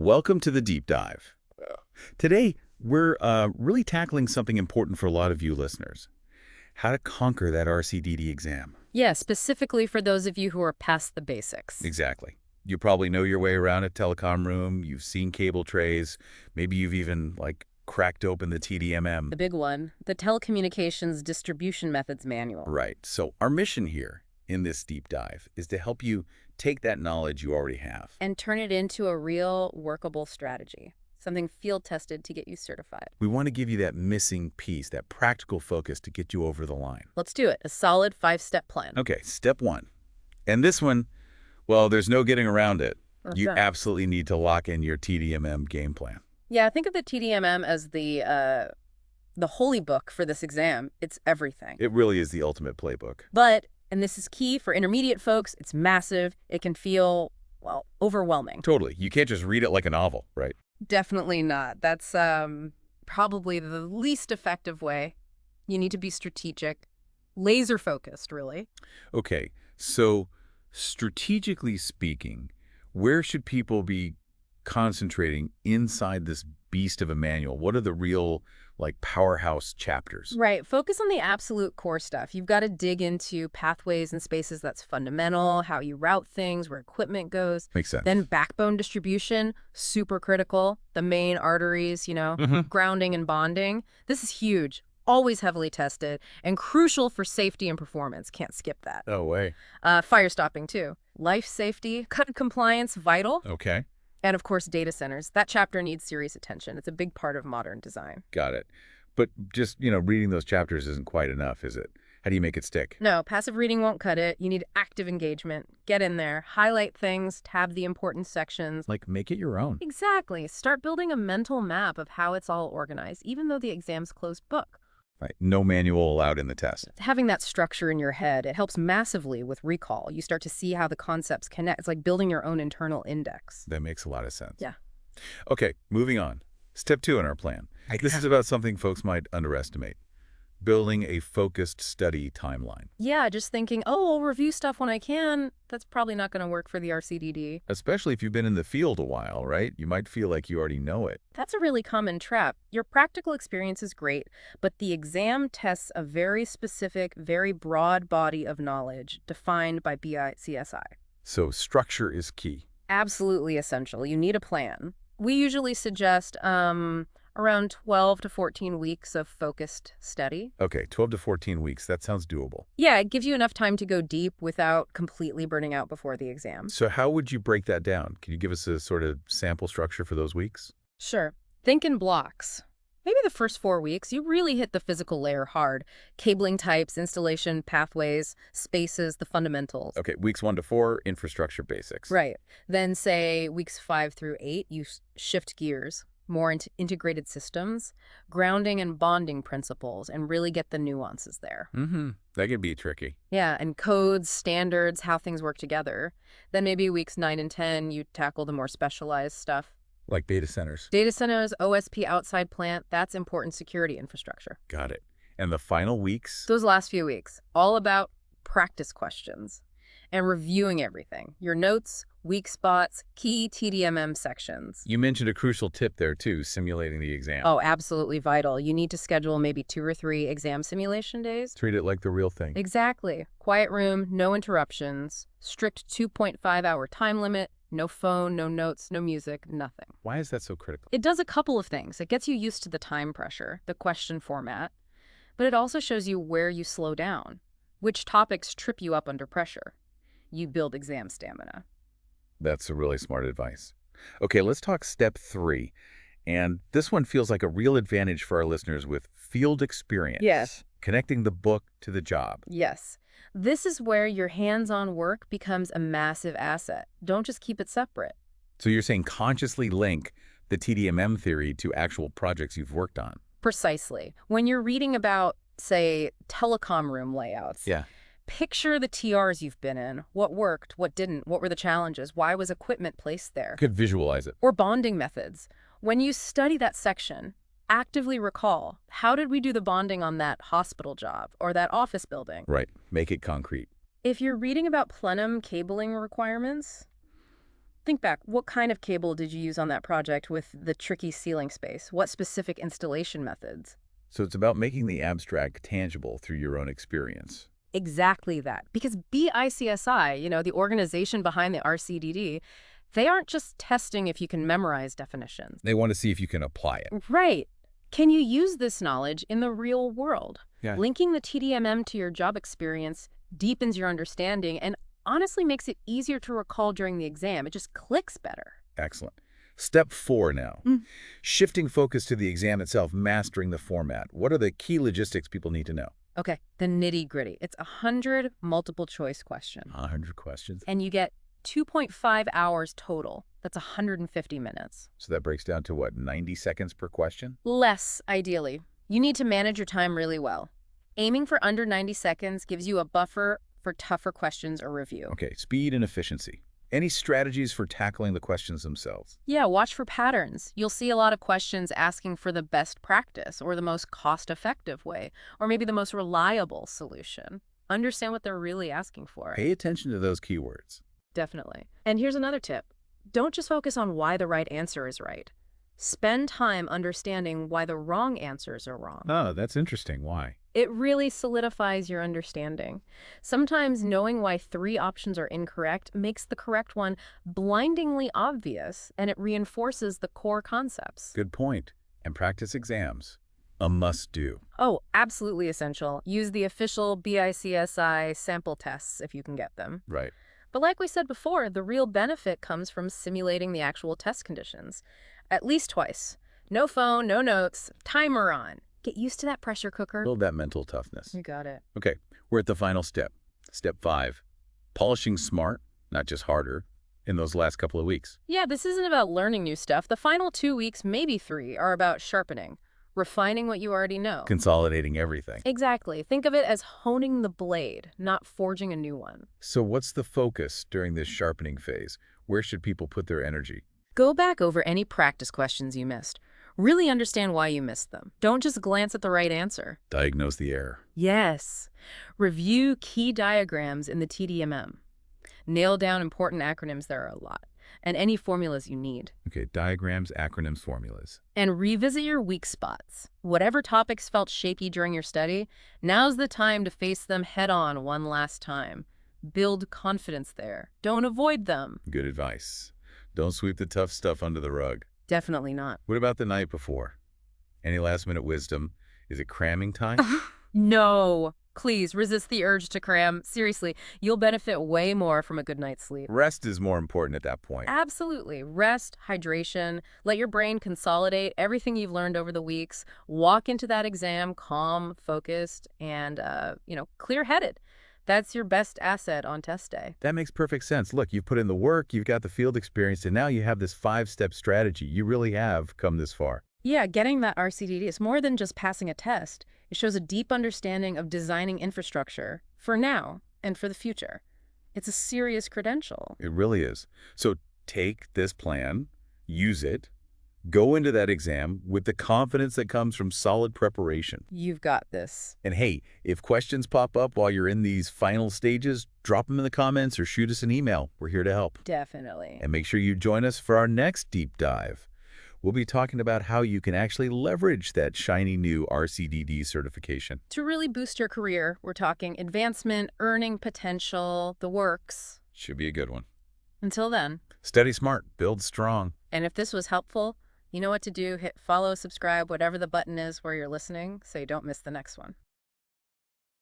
Welcome to the deep dive. Today, we're really tackling something important for a lot of you listeners. How to conquer that RCDD exam. Yeah, specifically for those of you who are past the basics. Exactly. You probably know your way around a telecom room. You've seen cable trays. Maybe you've even, cracked open the TDMM. The big one, the Telecommunications Distribution Methods Manual. Right. So our mission here in this deep dive is to help you take that knowledge you already have. And turn it into a real workable strategy. Something field-tested to get you certified. We want to give you that missing piece, that practical focus to get you over the line. Let's do it. A solid 5-step plan. Okay, step one. And this one, well, there's no getting around it. What's You that? absolutely need to lock in your TDMM game plan. Yeah, think of the TDMM as the holy book for this exam. It's everything. It really is the ultimate playbook. But, and this is key for intermediate folks, it's massive. It can feel, well, overwhelming. Totally. You can't just read it like a novel, right? Definitely not. That's probably the least effective way. You need to be strategic, laser focused, really. Okay, so strategically speaking, where should people be concentrating inside this beast of a manual? What are the real, powerhouse chapters? Right. Focus on the absolute core stuff. You've got to dig into pathways and spaces that's fundamental, how you route things, where equipment goes. Makes sense. Then backbone distribution, super critical. The main arteries, grounding and bonding. This is huge. Always heavily tested and crucial for safety and performance. Can't skip that. No way. Fire stopping, too. Life safety, cut compliance, vital. Okay, And, of course, data centers. That chapter needs serious attention. It's a big part of modern design. got it. But just, reading those chapters isn't quite enough, is it? How do you make it stick? No, passive reading won't cut it. You need active engagement. Get in there, highlight things, tab the important sections. Make it your own. Exactly. Start building a mental map of how it's all organized, even though the exam's closed book. Right. No manual allowed in the test. Having that structure in your head, it helps massively with recall. You start to see how the concepts connect. It's like building your own internal index. That makes a lot of sense. Yeah. Okay, moving on. Step 2 in our plan. This is about something folks might underestimate. Building a focused study timeline. Yeah, just thinking, oh, I'll review stuff when I can. That's probably not going to work for the RCDD. Especially if you've been in the field a while, right? You might feel like you already know it. That's a really common trap. Your practical experience is great, but the exam tests a very specific, very broad body of knowledge defined by BICSI. So structure is key. Absolutely essential. You need a plan. We usually suggest around 12 to 14 weeks of focused study. Okay, 12 to 14 weeks. That sounds doable. Yeah, it gives you enough time to go deep without completely burning out before the exam. So how would you break that down? Can you give us a sort of sample structure for those weeks? Sure. Think in blocks. Maybe the first 4 weeks, you really hit the physical layer hard. Cabling types, installation, pathways, spaces, the fundamentals. Okay, weeks 1 to 4, infrastructure basics. Right. Then say weeks 5 through 8, you shift gears, more into integrated systems, grounding and bonding principles, and really get the nuances there. That could be tricky. Yeah, and codes, standards, how things work together. Then maybe weeks 9 and 10, you tackle the more specialized stuff. Like data centers. Data centers, OSP outside plant, that's important security infrastructure. Got it. And the final weeks? Those last few weeks, all about practice questions and reviewing everything. Your notes, weak spots, key TDMM sections. You mentioned a crucial tip there, too, simulating the exam. Oh, absolutely vital. You need to schedule maybe 2 or 3 exam simulation days. Treat it like the real thing. Exactly. Quiet room, no interruptions, strict 2.5-hour time limit, no phone, no notes, no music, nothing. Why is that so critical? It does a couple of things. It gets you used to the time pressure, the question format, but it also shows you where you slow down, which topics trip you up under pressure. You build exam stamina. That's a really smart advice. Okay, let's talk step 3. And this one feels like a real advantage for our listeners with field experience. Yes. Connecting the book to the job. Yes. This is where your hands-on work becomes a massive asset. Don't just keep it separate. So you're saying consciously link the TDMM theory to actual projects you've worked on. Precisely. When you're reading about, say, telecom room layouts, Yeah. picture the TRs you've been in. What worked, what didn't, what were the challenges, why was equipment placed there? Could visualize it. Or bonding methods. When you study that section, actively recall, how did we do the bonding on that hospital job or that office building? Right. Make it concrete. If you're reading about plenum cabling requirements, Think back. What kind of cable did you use on that project with the tricky ceiling space? What specific installation methods? So it's about making the abstract tangible through your own experience. Exactly that. Because BICSI, the organization behind the RCDD, they aren't just testing if you can memorize definitions. They want to see if you can apply it. Right. Can you use this knowledge in the real world? Yeah. Linking the TDMM to your job experience deepens your understanding and honestly makes it easier to recall during the exam. It just clicks better. Excellent. Step 4 now. Shifting focus to the exam itself, mastering the format. What are the key logistics people need to know? Okay, the nitty-gritty. It's 100 multiple-choice questions. 100 questions. And you get 2.5 hours total. That's 150 minutes. So that breaks down to what, 90 seconds per question? Less, ideally. You need to manage your time really well. Aiming for under 90 seconds gives you a buffer for tougher questions or review. Okay, speed and efficiency. Any strategies for tackling the questions themselves? Yeah, watch for patterns. You'll see a lot of questions asking for the best practice or the most cost-effective way, or maybe the most reliable solution. Understand what they're really asking for. Pay attention to those keywords. Definitely. And here's another tip. Don't just focus on why the right answer is right. Spend time understanding why the wrong answers are wrong. Oh, that's interesting. Why? It really solidifies your understanding. Sometimes knowing why 3 options are incorrect makes the correct one blindingly obvious, and it reinforces the core concepts. Good point. And practice exams. A must-do. Oh, absolutely essential. Use the official BICSI sample tests if you can get them. Right. But like we said before, the real benefit comes from simulating the actual test conditions. At least twice. No phone, no notes, timer on. Get used to that pressure cooker. Build that mental toughness. You got it. Okay, we're at the final step. Step 5. Polishing smart, not just harder, in those last couple of weeks. Yeah, this isn't about learning new stuff. The final 2 weeks, maybe 3, are about sharpening, refining what you already know. Consolidating everything. Exactly. Think of it as honing the blade, not forging a new one. So what's the focus during this sharpening phase? Where should people put their energy? Go back over any practice questions you missed. Really understand why you missed them. Don't just glance at the right answer. Diagnose the error. Yes. Review key diagrams in the TDMM. Nail down important acronyms, there are a lot, and any formulas you need. Okay, diagrams, acronyms, formulas. And revisit your weak spots. Whatever topics felt shaky during your study, now's the time to face them head-on one last time. Build confidence there. Don't avoid them. Good advice. Don't sweep the tough stuff under the rug. Definitely not. What about the night before? Any last-minute wisdom? Is it cramming time? No. Please resist the urge to cram. Seriously, you'll benefit way more from a good night's sleep. Rest is more important at that point. Absolutely. Rest, hydration, let your brain consolidate everything you've learned over the weeks. Walk into that exam calm, focused, and, clear-headed. That's your best asset on test day. That makes perfect sense. Look, you've put in the work, you've got the field experience, and now you have this 5-step strategy. You really have come this far. Yeah, getting that RCDD is more than just passing a test. It shows a deep understanding of designing infrastructure for now and for the future. It's a serious credential. It really is. So take this plan, use it, go into that exam with the confidence that comes from solid preparation. You've got this. And hey, if questions pop up while you're in these final stages, drop them in the comments or shoot us an email. We're here to help. Definitely. And make sure you join us for our next deep dive. We'll be talking about how you can actually leverage that shiny new RCDD certification. To really boost your career, we're talking advancement, earning potential, the works. Should be a good one. Until then. Study smart, build strong. And if this was helpful, you know what to do. Hit follow, subscribe, whatever the button is where you're listening, so you don't miss the next one.